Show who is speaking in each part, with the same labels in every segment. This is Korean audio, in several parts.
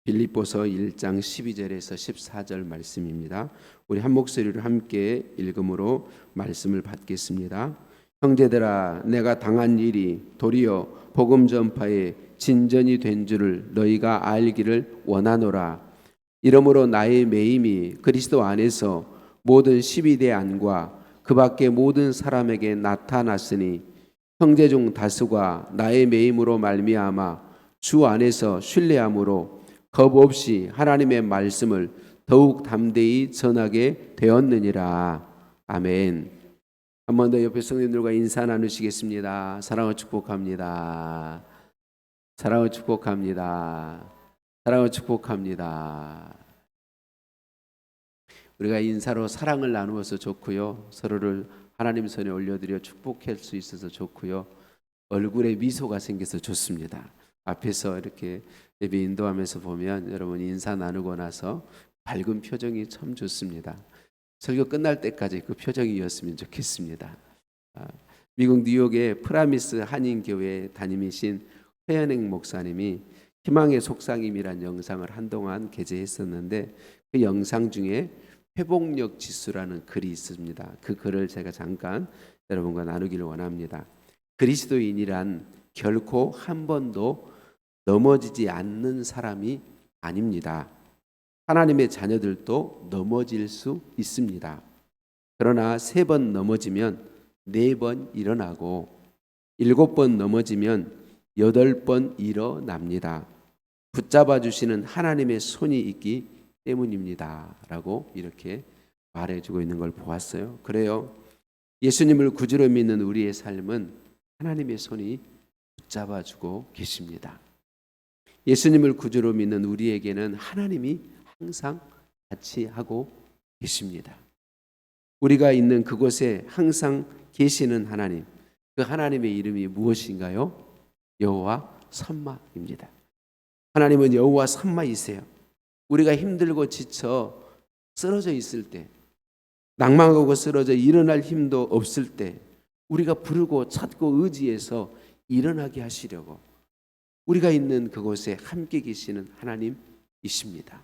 Speaker 1: 빌립보서 1장 12절에서 14절 말씀입니다. 우리 한 목소리로 함께 읽음으로 말씀을 받겠습니다. 형제들아, 내가 당한 일이 도리어 복음 전파의 진전이 된 줄을 너희가 알기를 원하노라. 이러므로 나의 매임이 그리스도 안에서 모든 12대 안과 그 밖의 모든 사람에게 나타났으니 형제 중 다수가 나의 매임으로 말미암아 주 안에서 신뢰함으로 겁 없이 하나님의 말씀을 더욱 담대히 전하게 되었느니라. 아멘. 한 번 더 옆에 성도님들과 인사 나누시겠습니다. 사랑을 축복합니다. 사랑을 축복합니다. 사랑을 축복합니다. 우리가 인사로 사랑을 나누어서 좋고요. 서로를 하나님 손에 올려드려 축복할 수 있어서 좋고요. 얼굴에 미소가 생겨서 좋습니다. 앞에서 이렇게 예배 인도하면서 보면 여러분 인사 나누고 나서 밝은 표정이 참 좋습니다. 설교 끝날 때까지 그 표정이었으면 좋겠습니다. 미국 뉴욕의 프라미스 한인교회 담임이신 최현행 목사님이 희망의 속삭임이란 영상을 한동안 게재했었는데 그 영상 중에 회복력 지수라는 글이 있습니다. 그 글을 제가 잠깐 여러분과 나누기를 원합니다. 그리스도인이란 결코 한 번도 넘어지지 않는 사람이 아닙니다. 하나님의 자녀들도 넘어질 수 있습니다. 그러나 3번 넘어지면 4번 일어나고 7번 넘어지면 8번 일어납니다. 붙잡아 주시는 하나님의 손이 있기 때문입니다. 라고 이렇게 말해주고 있는 걸 보았어요. 그래요. 예수님을 구주로 믿는 우리의 삶은 하나님의 손이 붙잡아주고 계십니다. 예수님을 구주로 믿는 우리에게는 하나님이 항상 같이 하고 계십니다. 우리가 있는 그곳에 항상 계시는 하나님, 그 하나님의 이름이 무엇인가요? 여호와 삼마입니다. 하나님은 여호와 삼마이세요. 우리가 힘들고 지쳐 쓰러져 있을 때, 낭망하고 쓰러져 일어날 힘도 없을 때 우리가 부르고 찾고 의지해서 일어나게 하시려고 우리가 있는 그곳에 함께 계시는 하나님이십니다.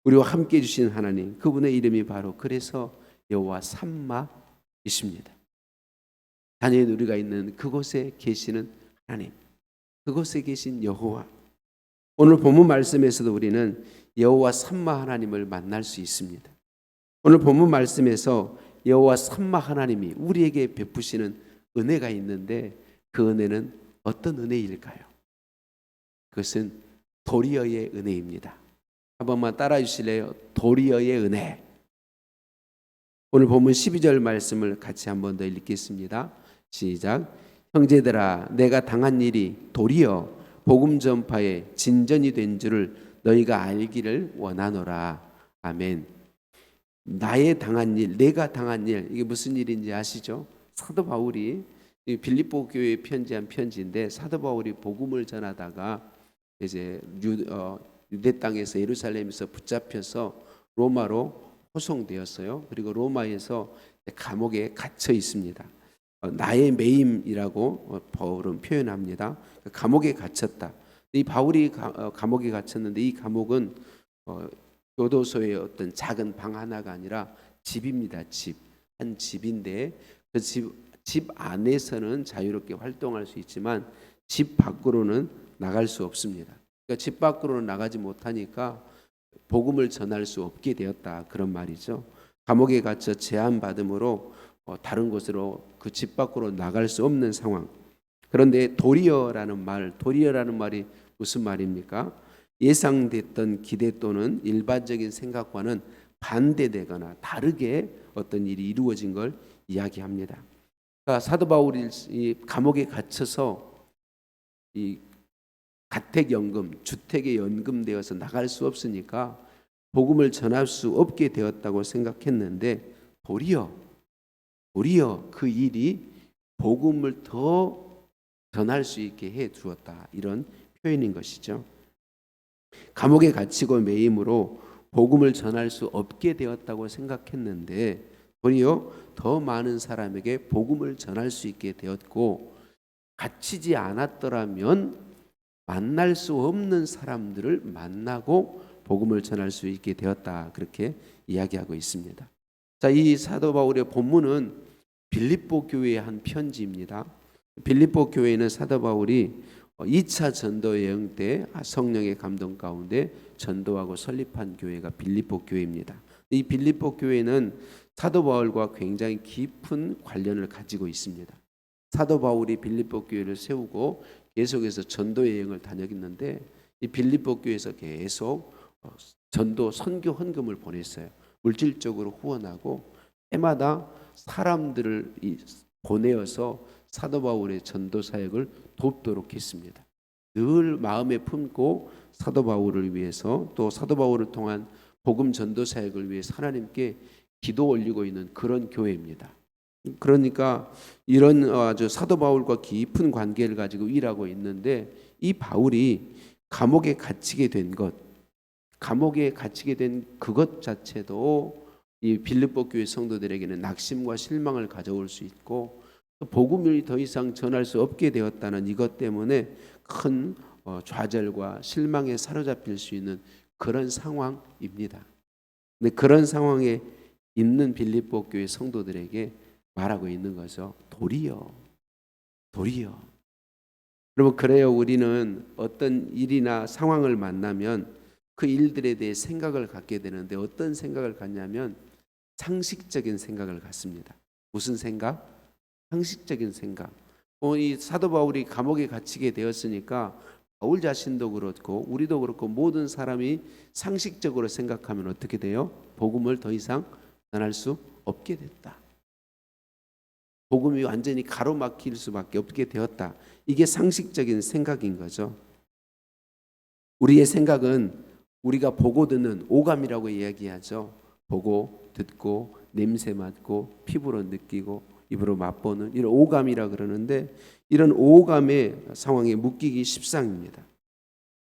Speaker 1: 우리와 함께 해주시는 하나님, 그분의 이름이 바로 그래서 여호와 삼마이십니다. 단연 우리가 있는 그곳에 계시는 하나님, 그곳에 계신 여호와. 오늘 본문 말씀에서도 우리는 여호와 삼마 하나님을 만날 수 있습니다. 오늘 본문 말씀에서 여호와 삼마 하나님이 우리에게 베푸시는 은혜가 있는데 그 은혜는 어떤 은혜일까요? 그것은 도리어의 은혜입니다. 한 번만 따라 주실래요? 도리어의 은혜. 오늘 본문 12절 말씀을 같이 한 번 더 읽겠습니다. 시작. 형제들아, 내가 당한 일이 도리어 복음 전파의 진전이 된 줄을 너희가 알기를 원하노라. 아멘. 나의 당한 일, 내가 당한 일, 이게 무슨 일인지 아시죠? 사도 바울이 빌립보 교회에 편지한 편지인데 사도 바울이 복음을 전하다가 이제 유대 땅에서 예루살렘에서 붙잡혀서 로마로 호송되었어요. 그리고 로마에서 감옥에 갇혀 있습니다. 나의 매임이라고 바울은 표현합니다. 감옥에 갇혔다. 이 바울이 감옥에 갇혔는데 이 감옥은 교도소의 어떤 작은 방 하나가 아니라 집입니다. 집. 한 집인데 그 집 안에서는 자유롭게 활동할 수 있지만 집 밖으로는 나갈 수 없습니다. 그러니까 집 밖으로는 나가지 못하니까 복음을 전할 수 없게 되었다. 그런 말이죠. 감옥에 갇혀 제한받음으로 다른 곳으로 그 집 밖으로 나갈 수 없는 상황. 그런데 도리어라는 말이 무슨 말입니까? 예상됐던 기대 또는 일반적인 생각과는 반대되거나 다르게 어떤 일이 이루어진 걸 이야기합니다. 그러니까 사도 바울이 이 감옥에 갇혀서 이 가택연금, 주택에 연금되어서 나갈 수 없으니까 복음을 전할 수 없게 되었다고 생각했는데 도리어 그 일이 복음을 더 전할 수 있게 해 주었다. 이런 표현인 것이죠. 감옥에 갇히고 매임으로 복음을 전할 수 없게 되었다고 생각했는데 도리어 더 많은 사람에게 복음을 전할 수 있게 되었고 갇히지 않았더라면 만날 수 없는 사람들을 만나고 복음을 전할 수 있게 되었다. 그렇게 이야기하고 있습니다. 자, 이 사도 바울의 본문은 빌립보 교회의 한 편지입니다. 빌립보 교회는 사도 바울이 2차 전도 여행 때 성령의 감동 가운데 전도하고 설립한 교회가 빌립보 교회입니다. 이 빌립보 교회는 사도 바울과 굉장히 깊은 관련을 가지고 있습니다. 사도 바울이 빌립보 교회를 세우고 계속해서 전도 여행을 다녔는데 이 빌립보 교회에서 계속 전도 선교 헌금을 보냈어요. 물질적으로 후원하고 해마다 사람들을 보내어서 사도 바울의 전도 사역을 돕도록 했습니다. 늘 마음에 품고 사도 바울을 위해서 또 사도 바울을 통한 복음 전도 사역을 위해서 하나님께 기도 올리고 있는 그런 교회입니다. 그러니까 이런 아주 사도 바울과 깊은 관계를 가지고 일하고 있는데 이 바울이 감옥에 갇히게 된 그것 자체도 이 빌립보 교회 성도들에게는 낙심과 실망을 가져올 수 있고 복음을 더 이상 전할 수 없게 되었다는 이것 때문에 큰 좌절과 실망에 사로잡힐 수 있는 그런 상황입니다. 근데 그런 상황에 있는 빌립보 교회 성도들에게 말하고 있는 거죠. 도리어. 여러분, 그래요. 우리는 어떤 일이나 상황을 만나면 그 일들에 대해 생각을 갖게 되는데 어떤 생각을 갖냐면 상식적인 생각을 갖습니다. 무슨 생각? 상식적인 생각. 이 사도 바울이 감옥에 갇히게 되었으니까 바울 자신도 그렇고 우리도 그렇고 모든 사람이 상식적으로 생각하면 어떻게 돼요? 복음을 더 이상 전할 수 없게 됐다. 복음이 완전히 가로막힐 수밖에 없게 되었다. 이게 상식적인 생각인 거죠. 우리의 생각은 우리가 보고 듣는 오감이라고 이야기하죠. 보고 듣고 냄새 맡고 피부로 느끼고 입으로 맛보는 이런 오감이라 그러는데 이런 오감의 상황에 묶이기 십상입니다.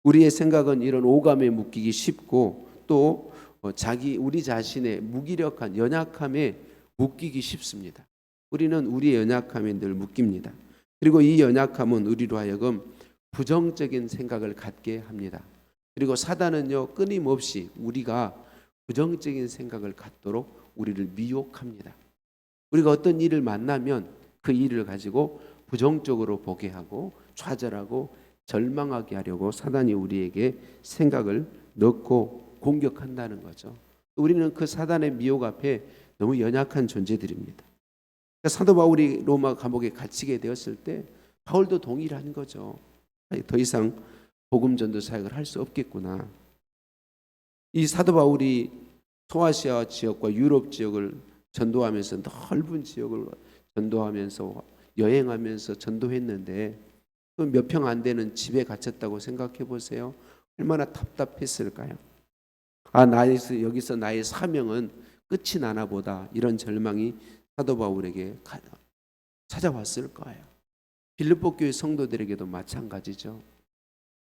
Speaker 1: 우리의 생각은 이런 오감에 묶이기 쉽고 또 우리 자신의 무기력한 연약함에 묶이기 쉽습니다. 우리는 우리의 연약함에 늘 묶입니다. 그리고 이 연약함은 우리로 하여금 부정적인 생각을 갖게 합니다. 그리고 사단은요 끊임없이 우리가 부정적인 생각을 갖도록 우리를 미혹합니다. 우리가 어떤 일을 만나면 그 일을 가지고 부정적으로 보게 하고 좌절하고 절망하게 하려고 사단이 우리에게 생각을 넣고 공격한다는 거죠. 우리는 그 사단의 미혹 앞에 너무 연약한 존재들입니다. 사도 바울이 로마 감옥에 갇히게 되었을 때 바울도 동일한 거죠. 더 이상 복음 전도 사역을 할 수 없겠구나. 이 사도 바울이 소아시아 지역과 유럽 지역을 전도하면서 넓은 지역을 전도하면서 여행하면서 전도했는데 몇 평 안 되는 집에 갇혔다고 생각해 보세요. 얼마나 답답했을까요? 여기서 나의 사명은 끝이 나나 보다. 이런 절망이 사도 바울에게 찾아왔을 거예요. 빌립보 교회 성도들에게도 마찬가지죠.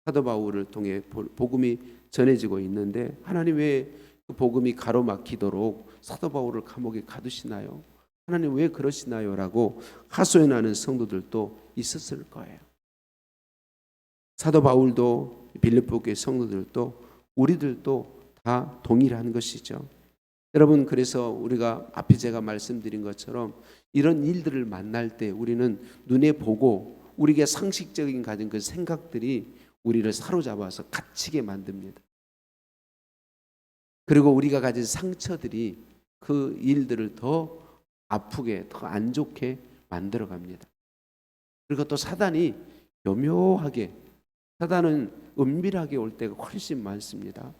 Speaker 1: 사도 바울을 통해 복음이 전해지고 있는데 하나님 왜 그 복음이 가로막히도록 사도 바울을 감옥에 가두시나요? 하나님 왜 그러시나요? 라고 하소연하는 성도들도 있었을 거예요. 사도 바울도 빌립보 교회 성도들도 우리들도 다 동일한 것이죠. 여러분, 그래서 우리가 앞에 제가 말씀드린 것처럼 이런 일들을 만날 때 우리는 눈에 보고 우리가 상식적인 가진 그 생각들이 우리를 사로잡아서 갇히게 만듭니다. 그리고 우리가 가진 상처들이 그 일들을 더 아프게, 더 안 좋게 만들어 갑니다. 그리고 또 사단은 은밀하게 올 때가 훨씬 많습니다.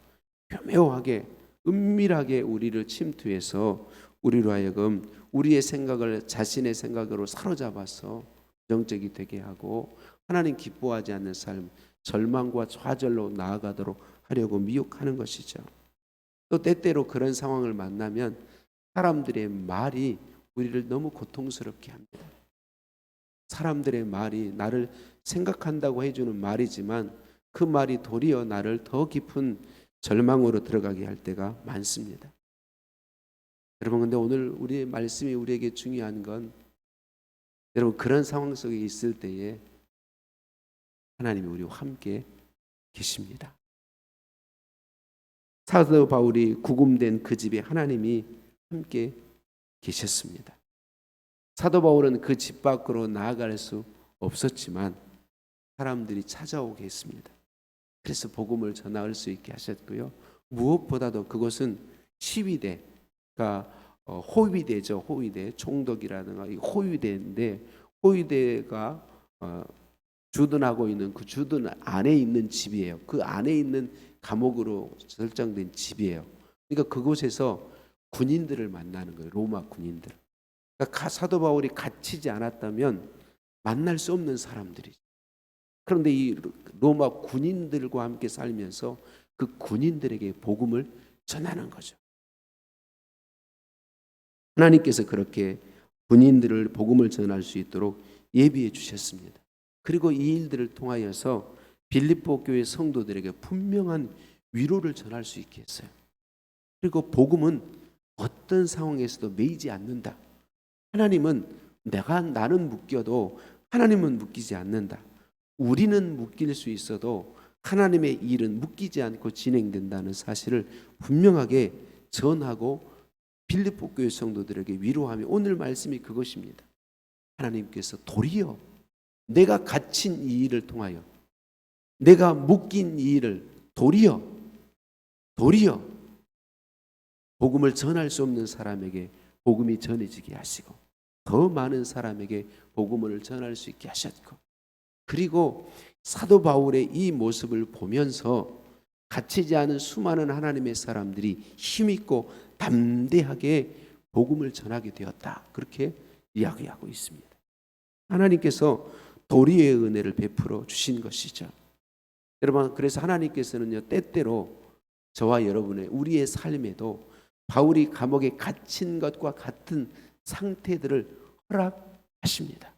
Speaker 1: 교묘하게, 은밀하게 우리를 침투해서 우리로 하여금 우리의 생각을 자신의 생각으로 사로잡아서 부정적이 되게 하고 하나님 기뻐하지 않는 삶, 절망과 좌절로 나아가도록 하려고 미혹하는 것이죠. 또 때때로 그런 상황을 만나면 사람들의 말이 우리를 너무 고통스럽게 합니다. 사람들의 말이 나를 생각한다고 해주는 말이지만 그 말이 도리어 나를 더 깊은 절망으로 들어가게 할 때가 많습니다. 여러분, 근데 오늘 우리의 말씀이 우리에게 중요한 건 여러분 그런 상황 속에 있을 때에 하나님이 우리와 함께 계십니다. 사도 바울이 구금된 그 집에 하나님이 함께 계셨습니다. 사도 바울은 그 집 밖으로 나아갈 수 없었지만 사람들이 찾아오게 했습니다. 그래서 복음을 전할 수 있게 하셨고요. 무엇보다도 그것은 시위대가 호위대죠. 호위대, 총독이라든가 호위대인데 호위대가 주둔하고 있는 그 주둔 안에 있는 집이에요. 그 안에 있는 감옥으로 설정된 집이에요. 그러니까 그곳에서 군인들을 만나는 거예요. 로마 군인들. 그러니까 사도 바울이 갇히지 않았다면 만날 수 없는 사람들이죠. 그런데 이 로마 군인들과 함께 살면서 그 군인들에게 복음을 전하는 거죠. 하나님께서 그렇게 군인들을 복음을 전할 수 있도록 예비해 주셨습니다. 그리고 이 일들을 통하여서 빌립보 교회 성도들에게 분명한 위로를 전할 수 있게 했어요. 그리고 복음은 어떤 상황에서도 매이지 않는다. 하나님은 나는 묶여도 하나님은 묶이지 않는다. 우리는 묶일 수 있어도 하나님의 일은 묶이지 않고 진행된다는 사실을 분명하게 전하고 빌립보 교회 성도들에게 위로하며 오늘 말씀이 그것입니다. 하나님께서 도리어 내가 갇힌 이 일을 통하여 내가 묶인 이 일을 도리어 복음을 전할 수 없는 사람에게 복음이 전해지게 하시고 더 많은 사람에게 복음을 전할 수 있게 하셨고 그리고 사도 바울의 이 모습을 보면서 갇히지 않은 수많은 하나님의 사람들이 힘있고 담대하게 복음을 전하게 되었다. 그렇게 이야기하고 있습니다. 하나님께서 도리의 은혜를 베풀어 주신 것이죠. 여러분, 그래서 하나님께서는요, 때때로 저와 여러분의 우리의 삶에도 바울이 감옥에 갇힌 것과 같은 상태들을 허락하십니다.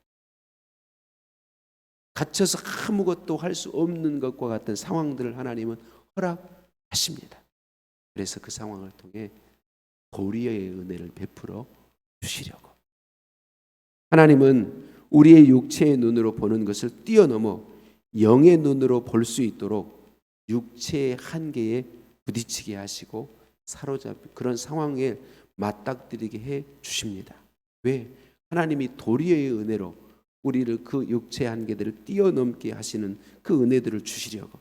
Speaker 1: 갇혀서 아무것도 할 수 없는 것과 같은 상황들을 하나님은 허락하십니다. 그래서 그 상황을 통해 도리의 은혜를 베풀어 주시려고. 하나님은 우리의 육체의 눈으로 보는 것을 뛰어넘어 영의 눈으로 볼 수 있도록 육체의 한계에 부딪히게 하시고 사로잡힌 그런 상황에 맞닥뜨리게 해 주십니다. 왜? 하나님이 도리의 은혜로 우리를 그 육체의 한계들을 뛰어넘게 하시는 그 은혜들을 주시려고.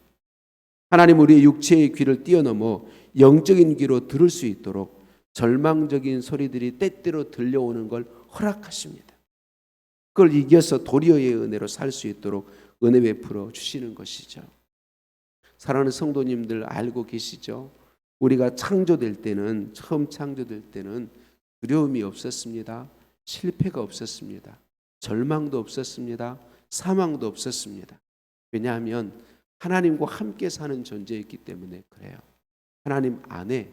Speaker 1: 하나님 우리의 육체의 귀를 뛰어넘어 영적인 귀로 들을 수 있도록 절망적인 소리들이 때때로 들려오는 걸 허락하십니다. 그걸 이겨서 도리어의 은혜로 살 수 있도록 은혜 베풀어 주시는 것이죠. 사랑하는 성도님들 알고 계시죠? 우리가 창조될 때는 처음 창조될 때는 두려움이 없었습니다. 실패가 없었습니다. 절망도 없었습니다. 사망도 없었습니다. 왜냐하면 하나님과 함께 사는 존재였기 때문에 그래요. 하나님 안에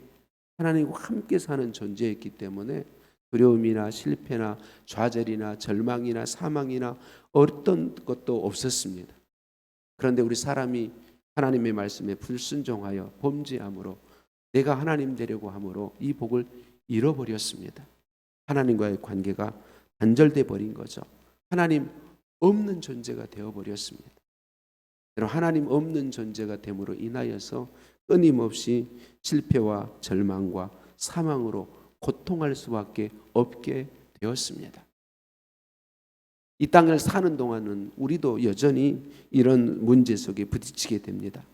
Speaker 1: 하나님과 함께 사는 존재였기 때문에 두려움이나 실패나 좌절이나 절망이나 사망이나 어떤 것도 없었습니다. 그런데 우리 사람이 하나님의 말씀에 불순종하여 범죄함으로 내가 하나님 되려고 함으로 이 복을 잃어버렸습니다. 하나님과의 관계가 단절돼 버린 거죠. 하나님 없는 존재가 되어버렸습니다. 하나님 없는 존재가 됨으로 인하여서 끊임없이 실패와 절망과 사망으로 고통할 수밖에 없게 되었습니다. 이 땅을 사는 동안은 우리도 여전히 이런 문제 속에 부딪히게 됩니다.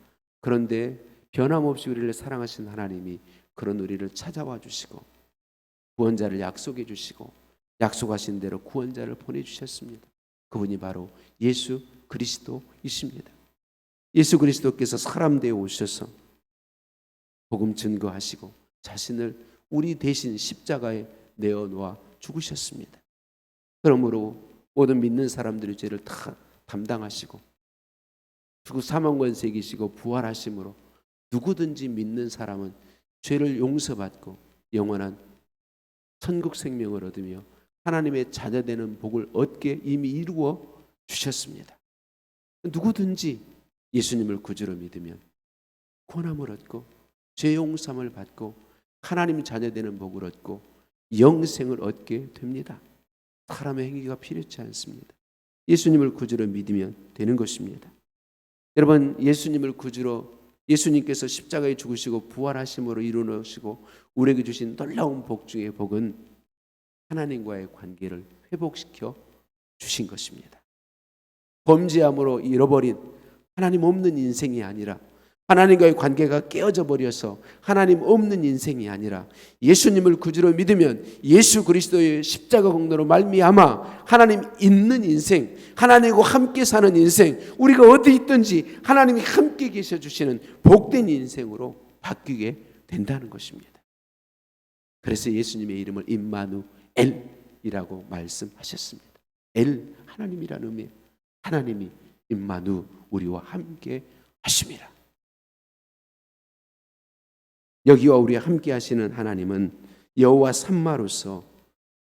Speaker 1: 그런데 변함없이 우리를 사랑하신 하나님이 그런 우리를 찾아와 주시고 구원자를 약속해 주시고 약속하신 대로 구원자를 보내주셨습니다. 그분이 바로 예수 그리스도이십니다. 예수 그리스도께서 사람 되어 오셔서 복음 증거하시고 자신을 우리 대신 십자가에 내어놓아 죽으셨습니다. 그러므로 모든 믿는 사람들의 죄를 다 담당하시고 죽고 사망 권세 이기시고 부활하심으로 누구든지 믿는 사람은 죄를 용서받고 영원한 천국 생명을 얻으며 하나님의 자녀되는 복을 얻게 이미 이루어 주셨습니다. 누구든지 예수님을 구주로 믿으면 구원함을 얻고 죄 용서함을 받고 하나님 자녀되는 복을 얻고 영생을 얻게 됩니다. 사람의 행위가 필요치 않습니다. 예수님을 구주로 믿으면 되는 것입니다. 여러분, 예수님을 구주로, 예수님께서 십자가에 죽으시고 부활하심으로 이루어시고 우리에게 주신 놀라운 복 중의 복은 하나님과의 관계를 회복시켜 주신 것입니다. 범죄함으로 잃어버린 하나님 없는 인생이 아니라, 하나님과의 관계가 깨어져 버려서 하나님 없는 인생이 아니라 예수님을 구주로 믿으면 예수 그리스도의 십자가 공로로 말미암아 하나님 있는 인생, 하나님과 함께 사는 인생, 우리가 어디 있든지 하나님이 함께 계셔 주시는 복된 인생으로 바뀌게 된다는 것입니다. 그래서 예수님의 이름을 임마누엘이라고 말씀하셨습니다. 엘, 하나님이라는 의미, 하나님이 임마누, 우리와 함께 하심이라. 여기와 우리와 함께 하시는 하나님은 여호와 삼마로서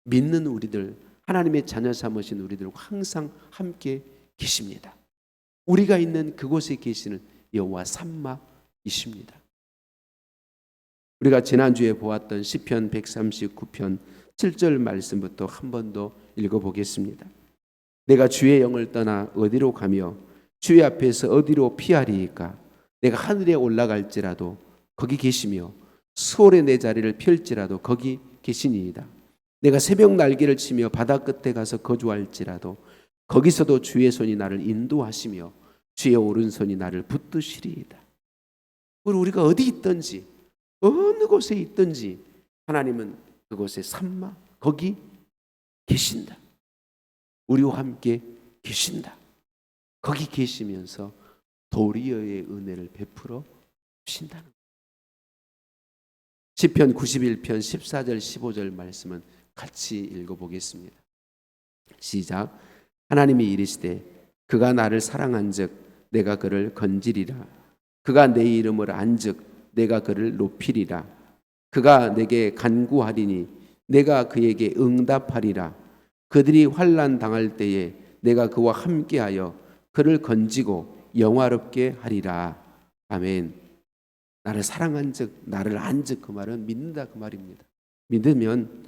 Speaker 1: 믿는 우리들, 하나님의 자녀 삼으신 우리들과 항상 함께 계십니다. 우리가 있는 그곳에 계시는 여호와 삼마이십니다. 우리가 지난주에 보았던 시편 139편 7절 말씀부터 한 번 더 읽어보겠습니다. 내가 주의 영을 떠나 어디로 가며 주의 앞에서 어디로 피하리이까? 내가 하늘에 올라갈지라도 거기 계시며 수월에 내 자리를 펼지라도 거기 계시니이다. 내가 새벽 날개를 치며 바다 끝에 가서 거주할지라도 거기서도 주의 손이 나를 인도하시며 주의 오른손이 나를 붙드시리이다. 우리가 어디 있든지 어느 곳에 있든지 하나님은 그곳에 삼마, 거기 계신다. 우리와 함께 계신다. 거기 계시면서 도리어의 은혜를 베풀어 주신다는 것. 시편 91편 14절 15절 말씀은 같이 읽어보겠습니다. 시작. 하나님이 이르시되 그가 나를 사랑한즉 내가 그를 건지리라. 그가 내 이름을 안즉 내가 그를 높이리라. 그가 내게 간구하리니 내가 그에게 응답하리라. 그들이 환난 당할 때에 내가 그와 함께하여 그를 건지고 영화롭게 하리라. 아멘. 나를 사랑한즉 나를 안즉, 그 말은 믿는다 그 말입니다. 믿으면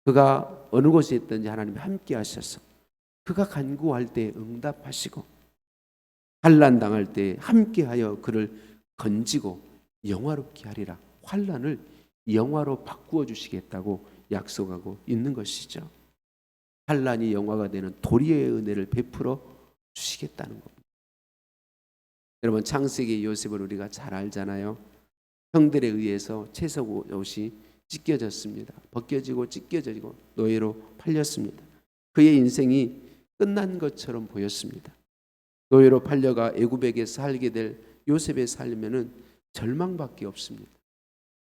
Speaker 1: 그가 어느 곳에 있든지 하나님이 함께 하셔서 그가 간구할 때 응답하시고 환난 당할 때 함께하여 그를 건지고 영화롭게 하리라. 환난을 영화로 바꾸어 주시겠다고 약속하고 있는 것이죠. 환난이 영화가 되는 도리의 은혜를 베풀어 주시겠다는 겁니다. 여러분, 창세기 요셉을 우리가 잘 알잖아요. 형들에 의해서 채석 옷이 찢겨졌습니다. 벗겨지고 찢겨지고 노예로 팔렸습니다. 그의 인생이 끝난 것처럼 보였습니다. 노예로 팔려가 애굽에게 살게 될 요셉의 삶에는 절망밖에 없습니다.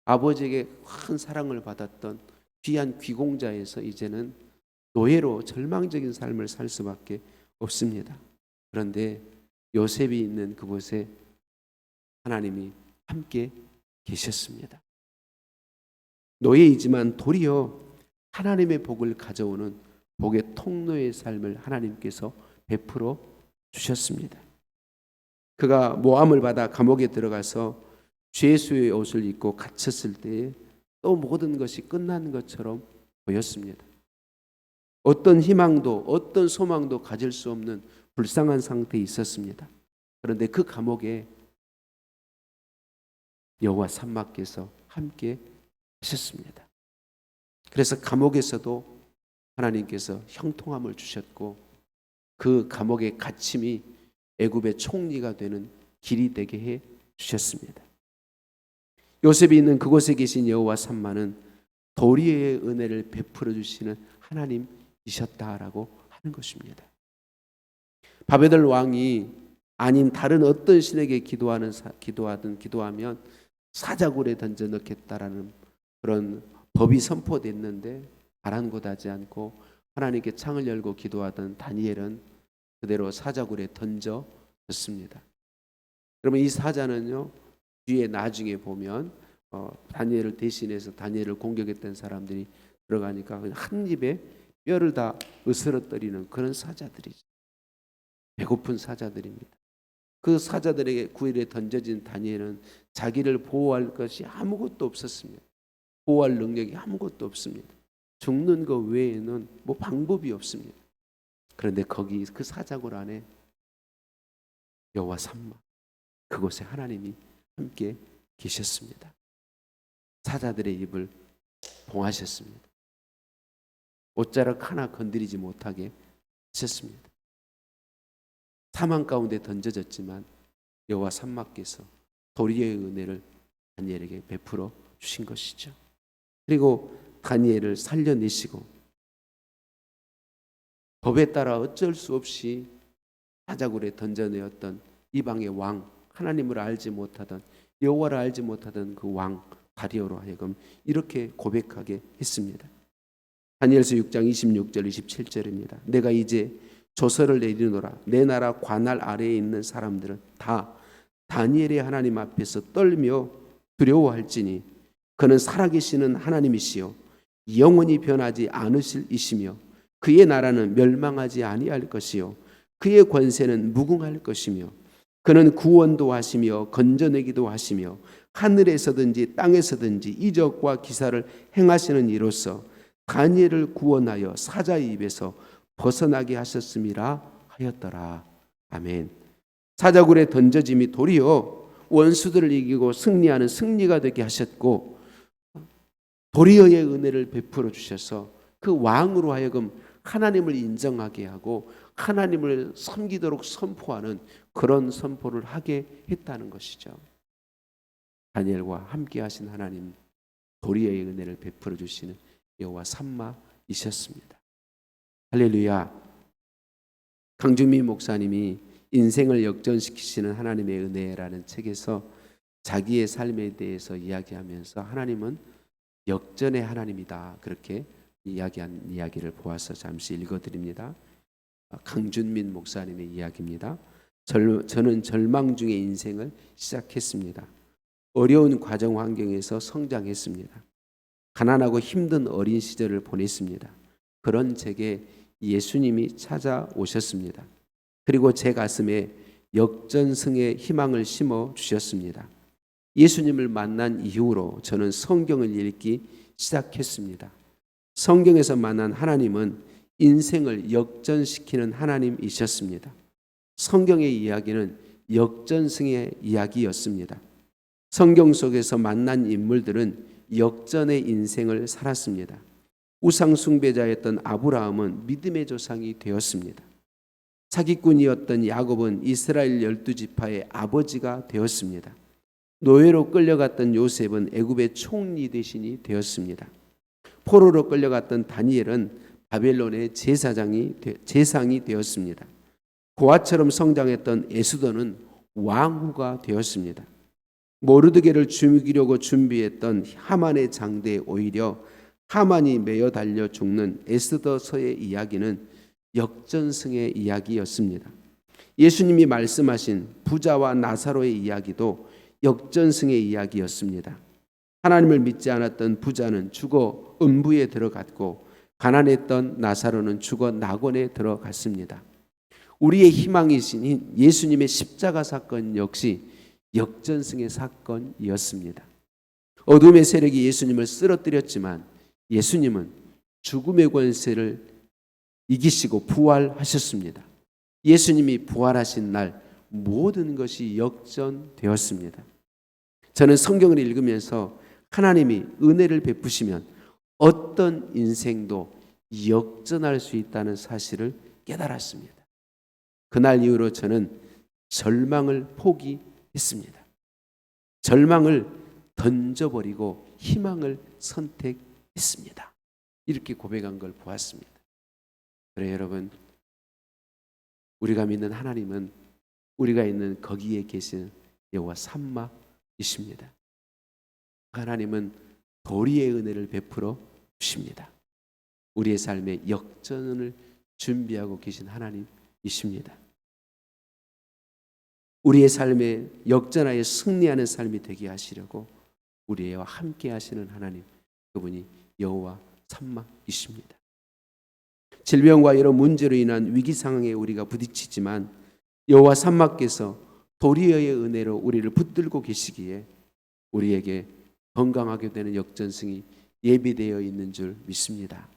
Speaker 1: 아버지에게 큰 사랑을 받았던 귀한 귀공자에서 이제는 노예로 절망적인 삶을 살 수밖에 없습니다. 그런데 요셉이 있는 그곳에 하나님이 함께 계셨습니다. 노예이지만 도리어 하나님의 복을 가져오는 복의 통로의 삶을 하나님께서 베풀어 주셨습니다. 그가 모함을 받아 감옥에 들어가서 죄수의 옷을 입고 갇혔을 때에 또 모든 것이 끝난 것처럼 보였습니다. 어떤 희망도 어떤 소망도 가질 수 없는 불쌍한 상태에 있었습니다. 그런데 그 감옥에 여호와 삼마께서 함께 하셨습니다. 그래서 감옥에서도 하나님께서 형통함을 주셨고 그 감옥의 갇힘이 애굽의 총리가 되는 길이 되게 해 주셨습니다. 요셉이 있는 그곳에 계신 여호와 삼마는 도리의 은혜를 베풀어 주시는 하나님이셨다라고 하는 것입니다. 바벨론 왕이 아닌 다른 어떤 신에게 기도하면 사자굴에 던져 넣겠다라는 그런 법이 선포됐는데 아랑곳하지 않고 하나님께 창을 열고 기도하던 다니엘은 그대로 사자굴에 던져졌습니다. 그러면 이 사자는요, 뒤에 나중에 보면 다니엘을 대신해서 다니엘을 공격했던 사람들이 들어가니까 한 입에 뼈를 다 으스러뜨리는 그런 사자들이죠. 배고픈 사자들입니다. 그 사자들에게 구일에 던져진 다니엘은 자기를 보호할 것이 아무것도 없었습니다. 보호할 능력이 아무것도 없습니다. 죽는 것 외에는 뭐 방법이 없습니다. 그런데 거기 그 사자굴 안에 여호와 삼마, 그곳에 하나님이 함께 계셨습니다. 사자들의 입을 봉하셨습니다. 옷자락 하나 건드리지 못하게 하셨습니다. 사망 가운데 던져졌지만 여호와 삼마께서 도리의 은혜를 다니엘에게 베풀어 주신 것이죠. 그리고 다니엘을 살려내시고 법에 따라 어쩔 수 없이 사자굴에 던져내었던 이방의 왕, 하나님을 알지 못하던, 여호와를 알지 못하던 그 왕 다리오로 하여금 이렇게 고백하게 했습니다. 다니엘서 6장 26절 27절입니다. 내가 이제 조서를 내리노라. 내 나라 관할 아래에 있는 사람들은 다 다니엘의 하나님 앞에서 떨며 두려워할지니 그는 살아계시는 하나님이시요 영원히 변하지 않으실 이시며 그의 나라는 멸망하지 아니할 것이요 그의 권세는 무궁할 것이며 그는 구원도 하시며 건져내기도 하시며 하늘에서든지 땅에서든지 이적과 기사를 행하시는 이로써 다니엘을 구원하여 사자의 입에서 벗어나게 하셨음이라 하였더라. 아멘. 사자굴에 던져짐이 도리어 원수들을 이기고 승리하는 승리가 되게 하셨고 도리어의 은혜를 베풀어 주셔서 그 왕으로 하여금 하나님을 인정하게 하고 하나님을 섬기도록 선포하는 그런 선포를 하게 했다는 것이죠. 다니엘과 함께 하신 하나님, 도리어의 은혜를 베풀어 주시는 여호와 삼마이셨습니다. 할렐루야. 강준민 목사님이 인생을 역전시키시는 하나님의 은혜라는 책에서 자기의 삶에 대해서 이야기하면서 하나님은 역전의 하나님이다, 그렇게 이야기한 이야기를 보아서 잠시 읽어드립니다. 강준민 목사님의 이야기입니다. 저는 절망 중에 인생을 시작했습니다. 어려운 가정 환경에서 성장했습니다. 가난하고 힘든 어린 시절을 보냈습니다. 그런 제게 예수님이 찾아오셨습니다. 그리고 제 가슴에 역전승의 희망을 심어 주셨습니다. 예수님을 만난 이후로 저는 성경을 읽기 시작했습니다. 성경에서 만난 하나님은 인생을 역전시키는 하나님이셨습니다. 성경의 이야기는 역전승의 이야기였습니다. 성경 속에서 만난 인물들은 역전의 인생을 살았습니다. 우상 숭배자였던 아브라함은 믿음의 조상이 되었습니다. 사기꾼이었던 야곱은 이스라엘 12지파의 아버지가 되었습니다. 노예로 끌려갔던 요셉은 애굽의 총리 대신이 되었습니다. 포로로 끌려갔던 다니엘은 바벨론의 제상이 되었습니다. 고아처럼 성장했던 에스더는 왕후가 되었습니다. 모르드게를 죽이려고 준비했던 하만의 장대에 오히려 하만이 매어 달려 죽는 에스더서의 이야기는 역전승의 이야기였습니다. 예수님이 말씀하신 부자와 나사로의 이야기도 역전승의 이야기였습니다. 하나님을 믿지 않았던 부자는 죽어 음부에 들어갔고 가난했던 나사로는 죽어 낙원에 들어갔습니다. 우리의 희망이신 예수님의 십자가 사건 역시 역전승의 사건이었습니다. 어둠의 세력이 예수님을 쓰러뜨렸지만 예수님은 죽음의 권세를 이기시고 부활하셨습니다. 예수님이 부활하신 날 모든 것이 역전되었습니다. 저는 성경을 읽으면서 하나님이 은혜를 베푸시면 어떤 인생도 역전할 수 있다는 사실을 깨달았습니다. 그날 이후로 저는 절망을 포기했습니다. 절망을 던져버리고 희망을 선택했습니다. 이렇게 고백한 걸 보았습니다. 그래 여러분, 우리가 믿는 하나님은 우리가 있는 거기에 계신 여호와 삼마이십니다. 하나님은 도리의 은혜를 베풀어 주십니다. 우리의 삶에 역전을 준비하고 계신 하나님이십니다. 우리의 삶에 역전하여 승리하는 삶이 되게 하시려고 우리와 함께 하시는 하나님, 그분이 여호와 삼마이십니다. 질병과 여러 문제로 인한 위기 상황에 우리가 부딪히지만 여호와 삼마께서 도리어의 은혜로 우리를 붙들고 계시기에 우리에게 건강하게 되는 역전승이 예비되어 있는 줄 믿습니다.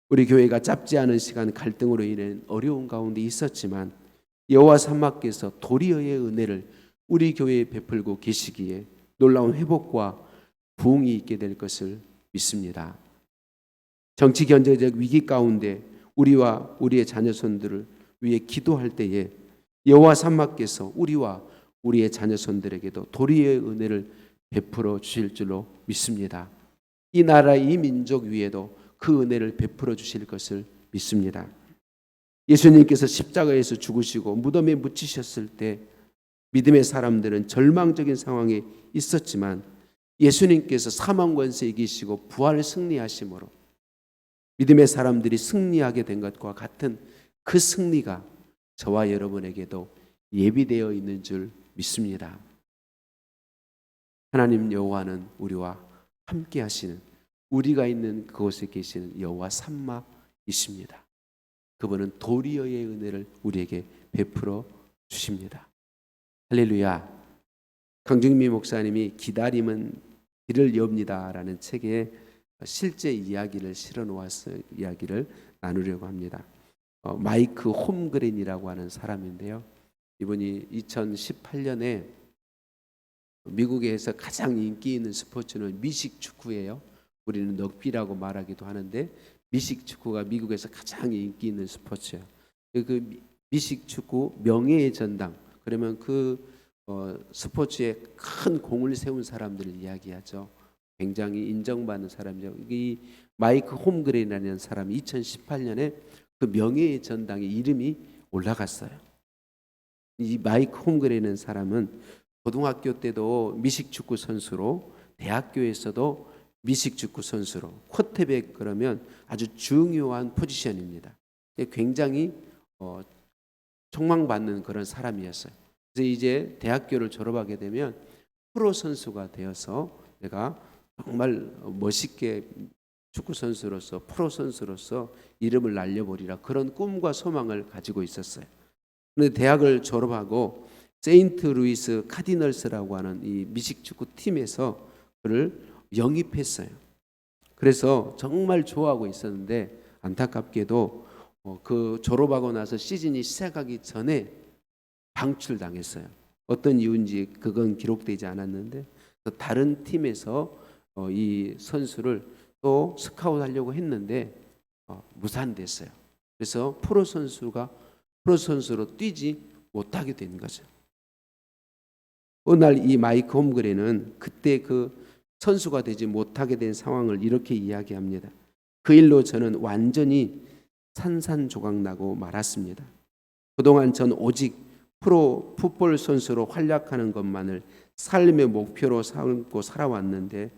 Speaker 1: 우리 교회가 짧지 않은 시간 갈등으로 인해 어려운 가운데 있었지만 여호와 사마께서 도리어의 은혜를 우리 교회에 베풀고 계시기에 놀라운 회복과 부흥이 있게 될 것을 믿습니다. 정치 경제적 위기 가운데 우리와 우리의 자녀손들을 위해 기도할 때에 여호와 사마께서 우리와 우리의 자녀손들에게도 도리의 은혜를 베풀어 주실 줄로 믿습니다. 이 나라 이 민족 위에도 그 은혜를 베풀어 주실 것을 믿습니다. 예수님께서 십자가에서 죽으시고 무덤에 묻히셨을 때 믿음의 사람들은 절망적인 상황에 있었지만 예수님께서 사망 권세 이기시고 부활 승리하심으로 믿음의 사람들이 승리하게 된 것과 같은 그 승리가 저와 여러분에게도 예비되어 있는 줄 믿습니다. 하나님 여호와는 우리와 함께 하시는, 우리가 있는 그곳에 계시는 여호와 삼마이십니다. 그분은 도리어의 은혜를 우리에게 베풀어 주십니다. 할렐루야. 강중미 목사님이 기다림은 길을 엽니다 라는 책에 실제 이야기를 실어 놓아서 이야기를 나누려고 합니다. 마이크 홈그린이라고 하는 사람인데요. 이분이 2018년에 미국에서 가장 인기 있는 스포츠는 미식 축구예요. 우리는 럭비라고 말하기도 하는데 미식 축구가 미국에서 가장 인기 있는 스포츠예요. 그 미식 축구 명예의 전당, 그러면 그 스포츠에 큰 공을 세운 사람들을 이야기하죠. 굉장히 인정받는 사람이죠. 이 마이크 홈그린이라는 사람이 2018년에 그 명예의 전당에 이름이 올라갔어요. 이 마이크 홈그린이라는 사람은 고등학교 때도 미식축구 선수로, 대학교에서도 미식축구 선수로, 쿼터백 그러면 아주 중요한 포지션입니다. 굉장히 촉망받는 그런 사람이었어요. 그래서 이제 대학교를 졸업하게 되면 프로 선수가 되어서 내가 정말 멋있게 축구 선수로서, 프로 선수로서 이름을 날려버리라, 그런 꿈과 소망을 가지고 있었어요. 그런데 대학을 졸업하고 세인트 루이스 카디널스라고 하는 이 미식축구 팀에서 그를 영입했어요. 그래서 정말 좋아하고 있었는데 안타깝게도 그 졸업하고 나서 시즌이 시작하기 전에 방출당했어요. 어떤 이유인지 그건 기록되지 않았는데 다른 팀에서 이 선수를 또 스카웃하려고 했는데 무산됐어요. 그래서 프로 선수로 뛰지 못하게 된 거죠. 어느 날 이 마이크 홈그레는 그때 그 선수가 되지 못하게 된 상황을 이렇게 이야기합니다. 그 일로 저는 완전히 산산조각나고 말았습니다. 그동안 전 오직 프로 풋볼 선수로 활약하는 것만을 삶의 목표로 삼고 살아왔는데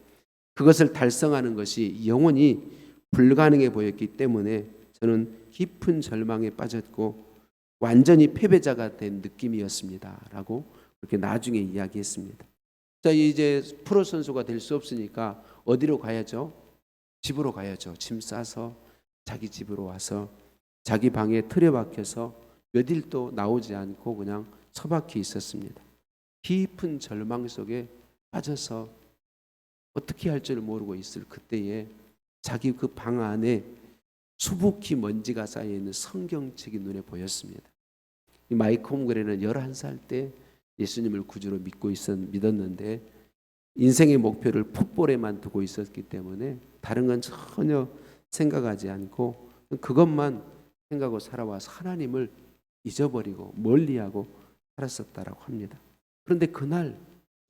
Speaker 1: 그것을 달성하는 것이 영원히 불가능해 보였기 때문에 저는 깊은 절망에 빠졌고 완전히 패배자가 된 느낌이었습니다. 라고 그렇게 나중에 이야기했습니다. 자, 이제 프로 선수가 될 수 없으니까 어디로 가야죠? 집으로 가야죠. 짐 싸서 자기 집으로 와서 자기 방에 틀에 박혀서 몇 일도 나오지 않고 그냥 처박혀 있었습니다. 깊은 절망 속에 빠져서 어떻게 할 줄 모르고 있을 그때에 자기 그 방 안에 수북히 먼지가 쌓여있는 성경책이 눈에 보였습니다. 이 마이크 홈그레는 11살 때 예수님을 구주로 믿었는데 인생의 목표를 풋볼에만 두고 있었기 때문에 다른 건 전혀 생각하지 않고 그것만 생각하고 살아와서 하나님을 잊어버리고 멀리하고 살았었다라고 합니다. 그런데 그날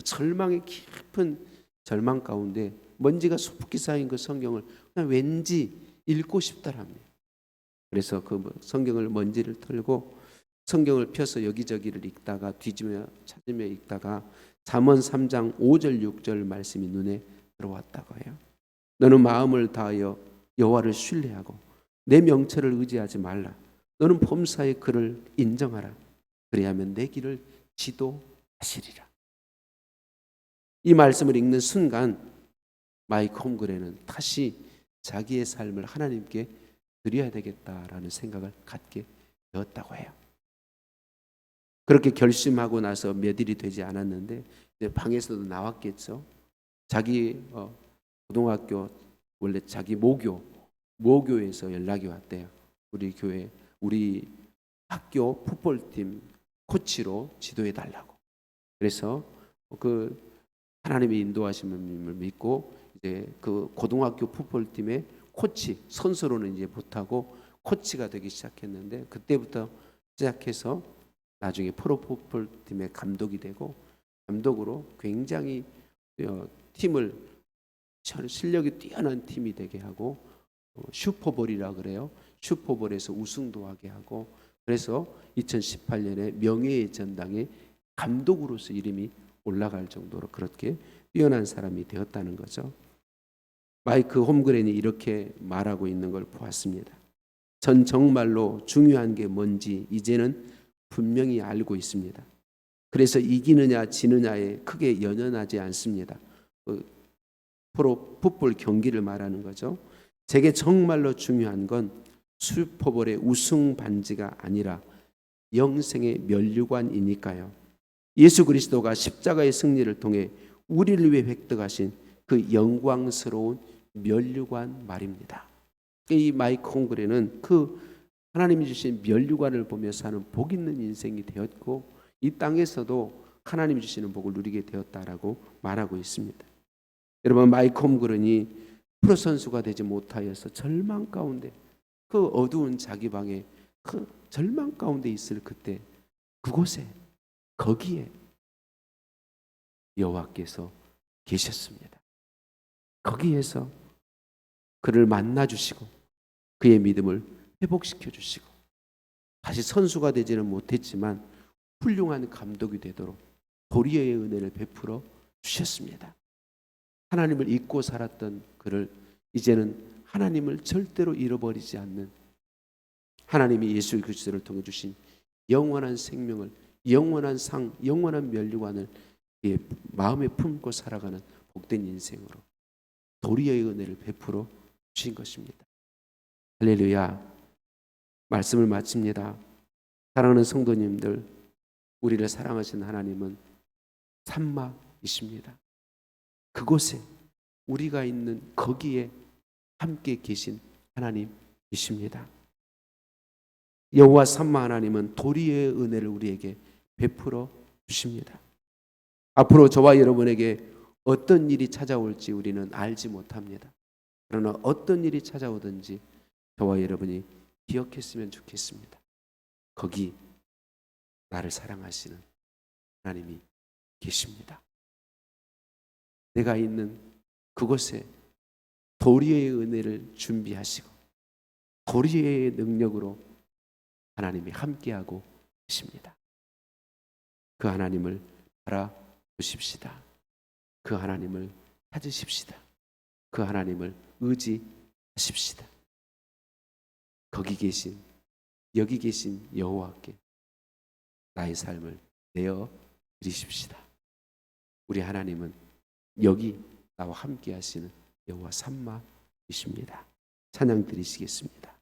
Speaker 1: 절망의 깊은 절망 가운데 먼지가 수북히 쌓인 그 성경을 그냥 왠지 읽고 싶더랍니다. 그래서 그 성경을 먼지를 털고 성경을 펴서 여기저기를 읽다가 뒤지며 찾으며 읽다가 잠언 3장 5절 6절 말씀이 눈에 들어왔다고 해요. 너는 마음을 다하여 여호와를 신뢰하고 내 명철을 의지하지 말라. 너는 범사의 그를 인정하라. 그리하면 내 길을 지도하시리라. 이 말씀을 읽는 순간 마이크 홈그레는 다시 자기의 삶을 하나님께 드려야 되겠다라는 생각을 갖게 되었다고 해요. 그렇게 결심하고 나서 몇 일이 되지 않았는데 방에서도 나왔겠죠. 자기 고등학교 원래 자기 모교에서 연락이 왔대요. 우리 교회 우리 학교 풋볼팀 코치로 지도해 달라고. 그래서 그 하나님의 인도하심을 믿고 이제 그 고등학교 풋볼팀의 코치, 선수로는 이제 못하고 코치가 되기 시작했는데, 그때부터 시작해서 나중에 프로 풋볼팀의 감독이 되고, 감독으로 굉장히 팀을 실력이 뛰어난 팀이 되게 하고, 슈퍼볼이라 그래요. 슈퍼볼에서 우승도 하게 하고, 그래서 2018년에 명예의 전당에 감독으로서 이름이 올라갈 정도로 그렇게 뛰어난 사람이 되었다는 거죠. 마이크 홈그랜이 이렇게 말하고 있는 걸 보았습니다. 전 정말로 중요한 게 뭔지 이제는 분명히 알고 있습니다. 그래서 이기느냐 지느냐에 크게 연연하지 않습니다. 프로 풋볼 경기를 말하는 거죠. 제게 정말로 중요한 건 슈퍼볼의 우승 반지가 아니라 영생의 면류관이니까요. 예수 그리스도가 십자가의 승리를 통해 우리를 위해 획득하신 그 영광스러운 면류관 말입니다. 이 마이크 홈그레는 그 하나님이 주신 면류관을 보며 사는 복 있는 인생이 되었고, 이 땅에서도 하나님이 주시는 복을 누리게 되었다라고 말하고 있습니다. 여러분, 마이크 홈그레이 프로 선수가 되지 못하여서 절망 가운데, 그 어두운 자기 방에 그 절망 가운데 있을 그때, 그곳에, 거기에 여호와께서 계셨습니다. 거기에서 그를 만나 주시고 그의 믿음을 회복시켜 주시고, 다시 선수가 되지는 못했지만 훌륭한 감독이 되도록 도리어의 은혜를 베풀어 주셨습니다. 하나님을 잊고 살았던 그를 이제는 하나님을 절대로 잃어버리지 않는, 하나님이 예수 그리스도를 통해 주신 영원한 생명을, 영원한 상, 영원한 면류관을 마음에 품고 살아가는 복된 인생으로 도리어의 은혜를 베풀어 주신 것입니다. 할렐루야. 말씀을 마칩니다. 사랑하는 성도님들, 우리를 사랑하신 하나님은 삼마이십니다. 그곳에, 우리가 있는 거기에 함께 계신 하나님이십니다. 여호와 삼마 하나님은 도리의 은혜를 우리에게 베풀어 주십니다. 앞으로 저와 여러분에게 어떤 일이 찾아올지 우리는 알지 못합니다. 그러나 어떤 일이 찾아오든지 저와 여러분이 기억했으면 좋겠습니다. 거기 나를 사랑하시는 하나님이 계십니다. 내가 있는 그곳에 도리의 은혜를 준비하시고 도리의 능력으로 하나님이 함께하고 계십니다. 그 하나님을 바라보십시다. 그 하나님을 찾으십시다. 그 하나님을 의지하십시다. 거기 계신, 여기 계신 여호와께 나의 삶을 내어 드리십시다. 우리 하나님은 여기 나와 함께 하시는 여호와 삼마이십니다. 찬양 드리시겠습니다.